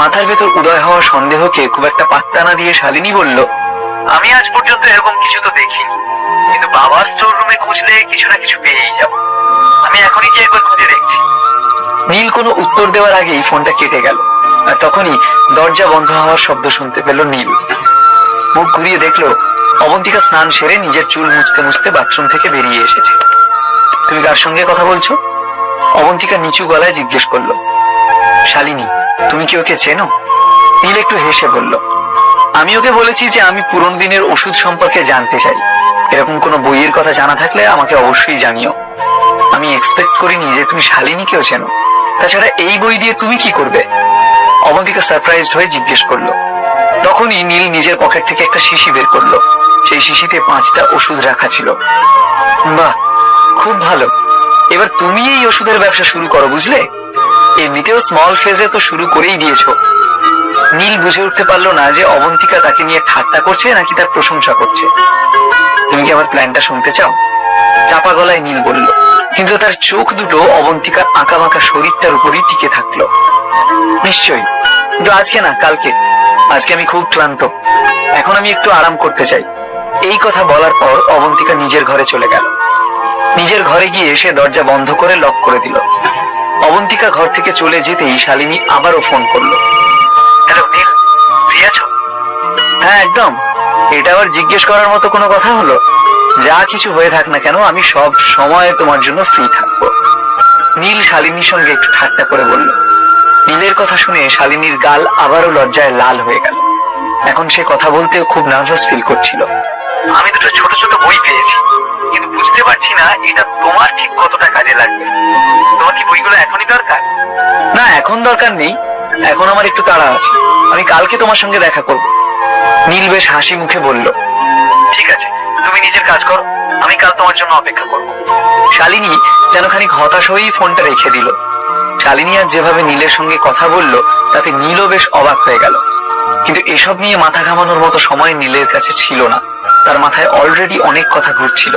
মাথার ভেতর উদয় হওয়া সন্দেহকে খুব একটা পাত্তা না দিয়ে শালিনী বলল, আমি আজ পর্যন্ত এরকম কিছু তো দেখিনি, কিন্তু বাবার স্টোর রুমে খুঁজলে কিছু না কিছু পেয়েই যাব। আমি এখনই গিয়ে একবার খুঁজে দেখছি। নীল কোনো উত্তর দেওয়ার আগেই ফোনটা কেটে গেল, আর তখনই দরজা বন্ধ হওয়ার শব্দ শুনতে পেল নীল। মুখ ঘুরিয়ে দেখলো অবন্তিকা স্নান সেরে নিজের চুল মুছতে মুছতে বাথরুম থেকে বেরিয়ে এসেছে। তুমি কার সঙ্গে কথা বলছো? অবন্তিকা নিচু গলায় জিজ্ঞেস করলো। শালিনী, তুমি কি ওকে চেনো? নীল একটু হেসে বলল, আমি ওকে বলেছি যে আমি পুরনো দিনের ওষুধ সম্পর্কে জানতে চাই। এরকম কোনো বইয়ের কথা জানা থাকলে আমাকে অবশ্যই জানিও। আমি এক্সপেক্ট করিনি যে তুমি শালিনীকেও চেনো। তাছাড়া এই বই দিয়ে তুমি কি করবে? অবন্তিকা সারপ্রাইজড হয়ে জিজ্ঞেস করলো। তখনই নীল নিজের পকেট থেকে একটা শিশি বের করলো। সেই শিশিতে 5টা ওষুধ রাখা ছিল। বাহ, খুব ভালো। এবার তুমি এই ওষুধের ব্যবসা শুরু করো, বুঝলে? এমনিতেও স্মল ফেজে তো শুরু করেই দিয়েছো। নীল বুঝে উঠতে পারলো না যে অবন্তিকা তাকে নিয়ে ঠাট্টা করছে নাকি তার প্রশংসা করছে। তুমি কি আমার প্ল্যানটা শুনতে চাও? চাপা গলায় নীল বলল, কিন্তু তার চোখ দুটো অবন্তিকার আঁকা বাঁকা শরীরটার উপরই টিকে থাকলো। নিশ্চয়ই, কিন্তু আজকে না, কালকে। আজকে আমি খুব ক্লান্ত, এখন আমি একটু আরাম করতে চাই। এই কথা বলার পর অবন্তিকা নিজের ঘরে চলে গেল। নিজের ঘরে গিয়ে সে দরজা বন্ধ করে লক করে দিল। অবন্তিকা ঘর থেকে চলে যেতেই শালিনী আবারও ফোন করলো। হ্যালো নীল, ফ্রি আছো? হ্যাঁ, একদম। এটা আবার জিজ্ঞেস করার মতো কোনো কথা হলো? যা কিছু হয়ে থাক না কেন, আমি সব সময় তোমার জন্য ফ্রি থাকবো। নীল শালিনীর সঙ্গে একটু ঠাট্টা করে বলল। নীলের কথা শুনে শালিনীর গাল আবারও লজ্জায় লাল হয়ে গেল। এখন সে কথা বলতেও খুব নার্ভাস ফিল করছিল। আমি দুটো ছোট ছোট বই পেয়েছি, কিন্তু বুঝতে পারছি না এটা তোমার ঠিক কতটা কাজে লাগবে। তোমার কি বইগুলো এখনই দরকার? না, এখন দরকার নেই। এখন আমার একটু তাড়া আছে। আমি কালকে তোমার সঙ্গে দেখা করব। নীল বেশ হাসি মুখে বলল, ঠিক আছে, তুমি নিজের কাজ করো, আমি কাল তোমার জন্য অপেক্ষা করব। শালিনী যেন খানিক হতাশ হয়েই ফোনটা রেখে দিল। শালিনী আর যেভাবে নীলের সঙ্গে কথা বলল তাতে নীলও বেশ অবাক হয়ে গেল। কিন্তু এসব নিয়ে মাথা ঘামানোর মতো সময় নীলের কাছে ছিল না। তার মাথায় অলরেডি অনেক কথা ঘুরছিল।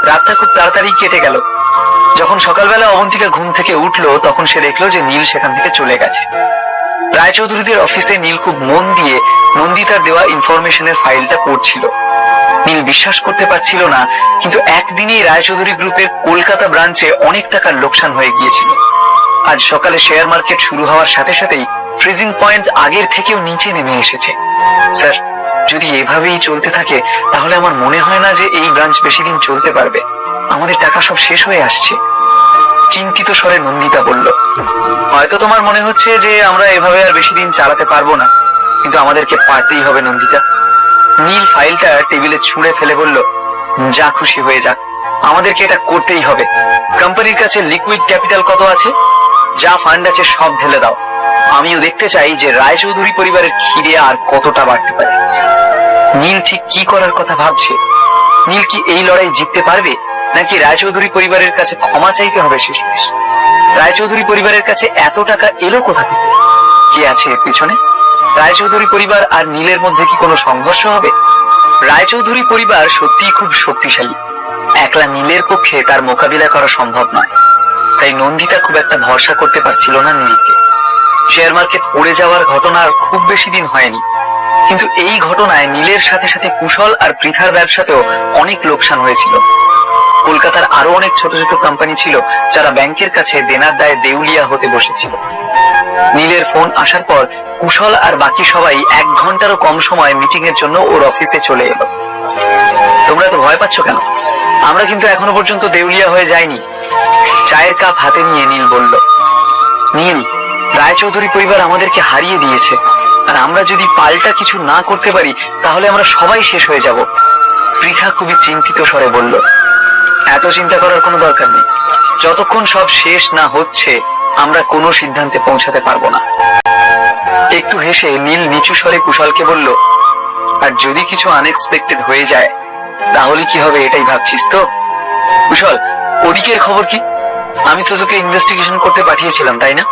রাতটা খুব তাড়াতাড়ি কেটে গেল। যখন সকালবেলা অবন্তিকা ঘুম থেকে উঠলো তখন সে দেখলো যে নীল সেখান থেকে চলে গেছে। রায়চৌধুরীদের অফিসে নীল খুব মন দিয়ে নন্দিতার দেওয়া ইনফরমেশনের ফাইলটা পড়ছিল। নীল বিশ্বাস করতে পারছিল না, কিন্তু একদিনেই রায়চৌধুরী গ্রুপের কলকাতা ব্রাঞ্চে অনেক টাকার লোকসান হয়ে গিয়েছিল। আজ সকালে শেয়ার মার্কেট শুরু হওয়ার সাথে সাথেই ফ্রিজিং পয়েন্ট আগের থেকেও নিচে নেমে এসেছে। স্যার, যদি এভাবেই চলতে থাকে তাহলে আমার মনে হয় না যে এই ব্রাঞ্চ বেশি দিন চলতে পারবে। আমাদের টাকা সব শেষ হয়ে আসছে। চিন্তিত স্বরে নন্দিতা বলল, হয়তো তোমার মনে হচ্ছে যে আমরা এভাবে আর বেশি দিন চালাতে পারবো না, কিন্তু আমাদেরকে পারতেই হবে নন্দিতা। নীল ফাইলটা টেবিলে ছুঁড়ে ফেলে বলল, যা খুশি হয়ে যাক, আমাদেরকে এটা করতেই হবে। কোম্পানির কাছে লিকুইড ক্যাপিটাল কত আছে? যা ফান্ড আছে সব ঢেলে দাও। আমিও দেখতে চাই যে রায়চৌধুরী পরিবারের খিদে আর কতটা বাড়তে পারে। নীল ঠিক কি করার কথা ভাবছে। নীল কি এই লড়াই জিততে পারবে, নাকি রায়চৌধুরী পরিবারের কাছে ক্ষমা চাইতে হবে শেষমেশ? রায়চৌধুরী পরিবারের কাছে এত টাকা এলো কোথা থেকে? কি আছে এর পিছনে? রায়চৌধুরী পরিবার আর নীলের মধ্যে কি কোনো সংঘর্ষ হবে? রায়চৌধুরী পরিবার সত্যিই খুব শক্তিশালী। একলা নীলের পক্ষে তার মোকাবিলা করা সম্ভব নয়। তাই নন্দিতা খুব একটা ভরসা করতে পারছিল না নীলকে। শেয়ার মার্কেট পড়ে যাওয়ার ঘটনার খুব বেশি দিন হয়নি, কিন্তু এই ঘটনায় নীলের সাথে সাথে কুশল আর পৃথার ব্যবসাতেও অনেক লোকসান হয়েছিল। কলকাতার আরো অনেক ছোট ছোট কোম্পানি ছিল যারা ব্যাংকের কাছে দেনার দায়ে দেউলিয়া হতে বসেছিল। নীলের ফোন আসার পর কুশল আর বাকি সবাই 1 ঘন্টারও কম সময় মিটিং এর জন্য ওর অফিসে চলে এলো। তোমরা তো ভয় পাচ্ছ কেন? আমরা কিন্তু এখনো পর্যন্ত দেউলিয়া হয়ে যাইনি। চায়ের কাপ হাতে নিয়ে নীল বলল, নীল, রায়চৌধুরী পরিবার আমাদেরকে হারিয়ে দিয়েছে, আর আমরা যদি পাল্টা কিছু না করতে পারি তাহলে আমরা সবাই শেষ হয়ে যাব। পৃথা খুবই চিন্তিত স্বরে বলল, এত চিন্তা করার কোনো দরকার নেই। যতক্ষণ সব শেষ না হচ্ছে আমরা কোনো সিদ্ধান্তে পৌঁছাতে পারবো না। একটু হেসে নীল নিচু স্বরে কুশলকে বলল, আর যদি কিছু আনএক্সপেক্টেড হয়ে যায় তাহলে কি হবে এটাই ভাবছিস তো? কুশল, ওদিকের খবর কি? আমি তো তোকে ইনভেস্টিগেশন করতে পাঠিয়েছিলাম, তাই না?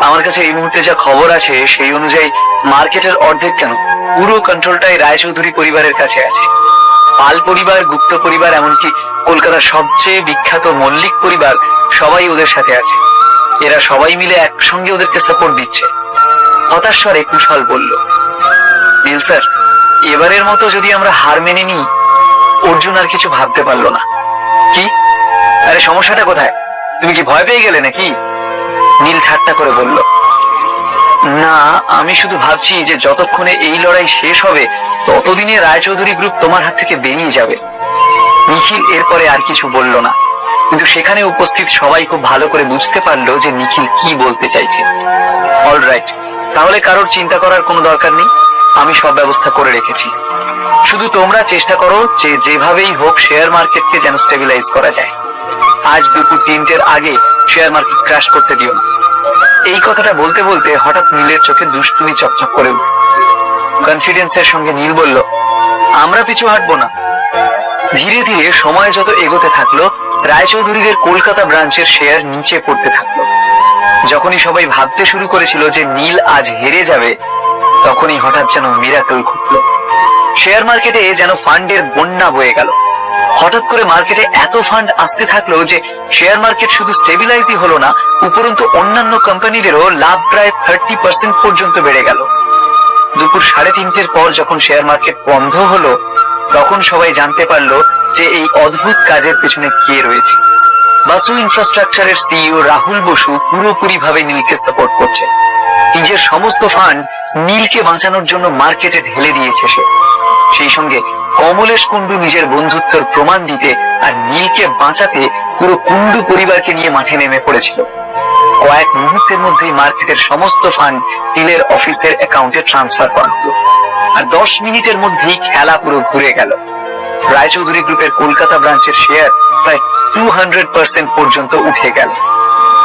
আমার কাছে এই মুহূর্তে যা খবর আছে সেই অনুযায়ী মার্কেটের অর্ধেক কেন পুরো কন্ট্রোলটাই রায়চৌধুরী পরিবারের কাছে আছে। পাল পরিবার, গুপ্ত পরিবার, এমনকি কলকাতার সবচেয়ে বিখ্যাত মল্লিক পরিবার সবাই ওদের সাথে আছে। এরা সবাই মিলে একসঙ্গে ওদেরকে সাপোর্ট দিচ্ছে। হতাশ স্বরে কুশল বলল, নীল স্যার, এবারের মতো যদি আমরা হার মেনে নিই। অর্জুন আর কিছু ভাবতে পারলো না। কি? আরে সমস্যাটা কোথায়? তুমি কি ভয় পেয়ে গেলে নাকি? নীল ঠাট্টা করে বলল, না, আমি শুধু ভাবছি যে যতক্ষণে এই লড়াই শেষ হবে ততদিনে রায়চৌধুরী গ্রুপ তোমার হাত থেকে বেরিয়ে যাবে। নিখিল এরপরে আর কিছু বলল না, কিন্তু সেখানে উপস্থিত সবাই খুব ভালো করে বুঝতে পারলো যে নিখিল কি বলতে চাইছে। অলরাইট, তাহলে কারোর চিন্তা করার কোনো দরকার নেই, আমি সব ব্যবস্থা করে রেখেছি। শুধু তোমরা চেষ্টা করো যে যেভাবেই হোক শেয়ার মার্কেটকে যেন স্টেবিলাইজ করা যায়। আজ দুপুর 3টের আগে শেয়ার মার্কেট ক্র্যাশ করতে দিও না। এই কথাটা বলতে বলতে হঠাৎ নীলের চোখে দুষ্টুমি চকচক করে উঠল। কনফিডেন্সের সঙ্গে নীল বলল, আমরা পিছু হাঁটবো না। ধীরে ধীরে সময় যত এগোতে থাকলো, রায়চৌধুরীদের কলকাতা ব্রাঞ্চের শেয়ার নিচে পড়তে থাকলো। যখনই সবাই ভাবতে শুরু করেছিল যে নীল আজ হেরে যাবে, তখনই হঠাৎ যেন মিরাকল ঘটলো। শেয়ার মার্কেটে যেন ফান্ডের বন্যা বয়ে গেল। হঠাৎ করে মার্কেটে এত ফান্ড আসতে থাকলো যে শেয়ার মার্কেট শুধু স্টেবিলাইজই হলো না, উপরন্তু অন্যান্য কোম্পানিদেরও লাভ প্রায় 30% পর্যন্ত বেড়ে গেল। দুপুর 3:30-এর পর যখন শেয়ার মার্কেট বন্ধ হলো, তখন সবাই জানতে পারলো যে এই অদ্ভুত কাজের পেছনে কে রয়েছে। বাসু ইনফ্রাস্ট্রাকচারের সিইও রাহুল বসু পুরোপুরি ভাবে নীলকে সাপোর্ট করছে। নিজের সমস্ত ফান্ড নীলকে বাঁচানোর জন্য মার্কেটে ঢেলে দিয়েছে সে। সেই সঙ্গে কমলেশ কুন্ডু নিজের বন্ধুত্বের প্রমাণ দিতে আর নীলকে বাঁচাতে পুরো কুন্ডু পরিবারকে নিয়ে মাঠে নেমে পড়েছিল। কয়েক মুহূর্তের মধ্যেই মার্কেটের সমস্ত ফান্ড নীলের অফিসের অ্যাকাউন্টে ট্রান্সফার করা হলো। আর 10 মিনিটের মধ্যেই খেলা পুরো ঘুরে গেল। রায়চৌধুরী গ্রুপের কলকাতা ব্রাঞ্চের শেয়ার প্রায় 200% পর্যন্ত উঠে গেল।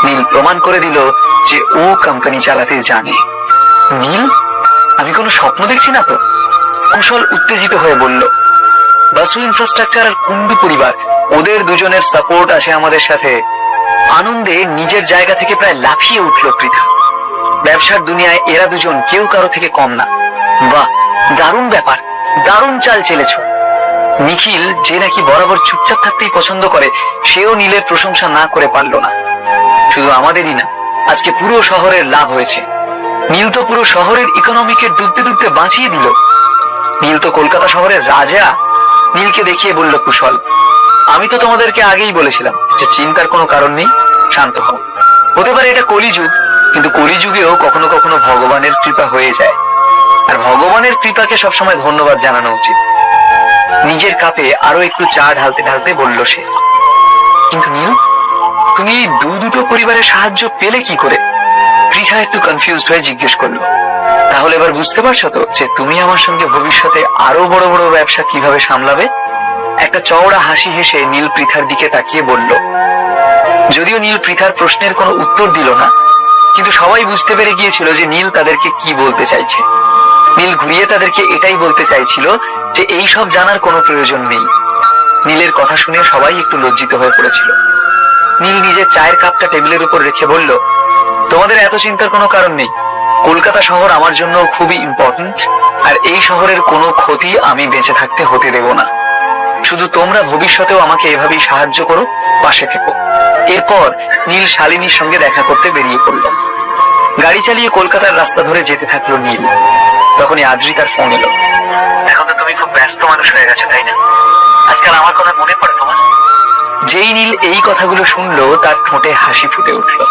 নীল প্রমাণ করে দিল যে ও কোম্পানি চালাতে জানে। নীল, আমি কোনো স্বপ্ন দেখছি না তো? কুশল উত্তেজিত হয়ে বলল, বাসু ইনফ্রাস্ট্রাকচার আর কুন্ডু পরিবার, ওদের দুজনের সাপোর্ট আছে আমাদের সাথে। আনন্দে নিজের জায়গা থেকে প্রায় লাফিয়ে উঠল পৃথা। ব্যবসার দুনিয়ায় এরা দুজন কেউ কারো থেকে কম না। বাহ, দারুণ ব্যাপার, দারুণ চাল চেলেছ। নিখিল, যে নাকি বরাবর চুপচাপ থাকতেই পছন্দ করে, সেও নীলের প্রশংসা না করে পারল না। শুধু আমাদেরই না, আজকে পুরো শহরের লাভ হয়েছে। নীল তো পুরো শহরের ইকোনমিকে ডুবতে ডুবতে বাঁচিয়ে দিল। নীল তো কলকাতা শহরের রাজা। নীলকে দেখিয়ে বলল কুশল, আমি তো তোমাদেরকে আগেই বলেছিলাম যে চিন্তার কোনো কারণ নেই, শান্ত হও। হতে পারে এটা কলিযুগ, কিন্তু কলিযুগেও কখনো কখনো ভগবানের কৃপা হয়ে যায়, আর ভগবানের কৃপাকে সবসময় ধন্যবাদ জানানো উচিত। নিজের কাপে আরো একটু চা ঢালতে ঢালতে বলল সে। কিন্তু নীল, তুমি দুটো পরিবারের সাহায্য পেলে কি করে? পৃথা একটু কনফিউজড হয়ে জিজ্ঞেস করলো। তাহলে এবার বুঝতে পারছো তো যে তুমি আমার সঙ্গে ভবিষ্যতে আরো বড় বড় ব্যবসা কিভাবে সামলাবে? একটা চওড়া হাসি হেসে নীল পৃথার দিকে তাকিয়ে বলল। যদিও নীল পৃথার প্রশ্নের কোনো উত্তর দিল না, কিন্তু সবাই বুঝতে পেরে গিয়েছিল যে নীল তাদেরকে কি বলতে চাইছে। নীল ঘুরিয়ে তাদেরকে এটাই বলতে চাইছিল যে এই সব জানার কোনো প্রয়োজন নেই। নীলের কথা শুনে সবাই একটু লজ্জিত হয়ে পড়েছিল। নীল নিজের চায়ের কাপটা টেবিলের উপর রেখে বলল, তোমাদের এত চিন্তার কোনো কারণ নেই। কলকাতা শহর আমার জন্য খুবই ইম্পর্টেন্ট, আর এই শহরের কোনো ক্ষতি আমি বেঁচে থাকতে হতে দেব না। শুধু তোমরা ভবিষ্যতেও আমাকে এভাবেই সাহায্য করো, পাশে থেকো। এরপর নীল শালিনীর সঙ্গে দেখা করতে বেরিয়ে পড়ল। গাড়ি চালিয়ে কলকাতার রাস্তা ধরে যেতে থাকলো নীল। তখনই আদ্রিতার ফোন এলো। এখন তো তুমি খুব ব্যস্ত মানুষ হয়ে গেছো, তাই না? আজকাল আমার কথা মনে পড়ে তোমার? যেই নীল এই কথাগুলো শুনলো, তার ঠোঁটে হাসি ফুটে উঠলো।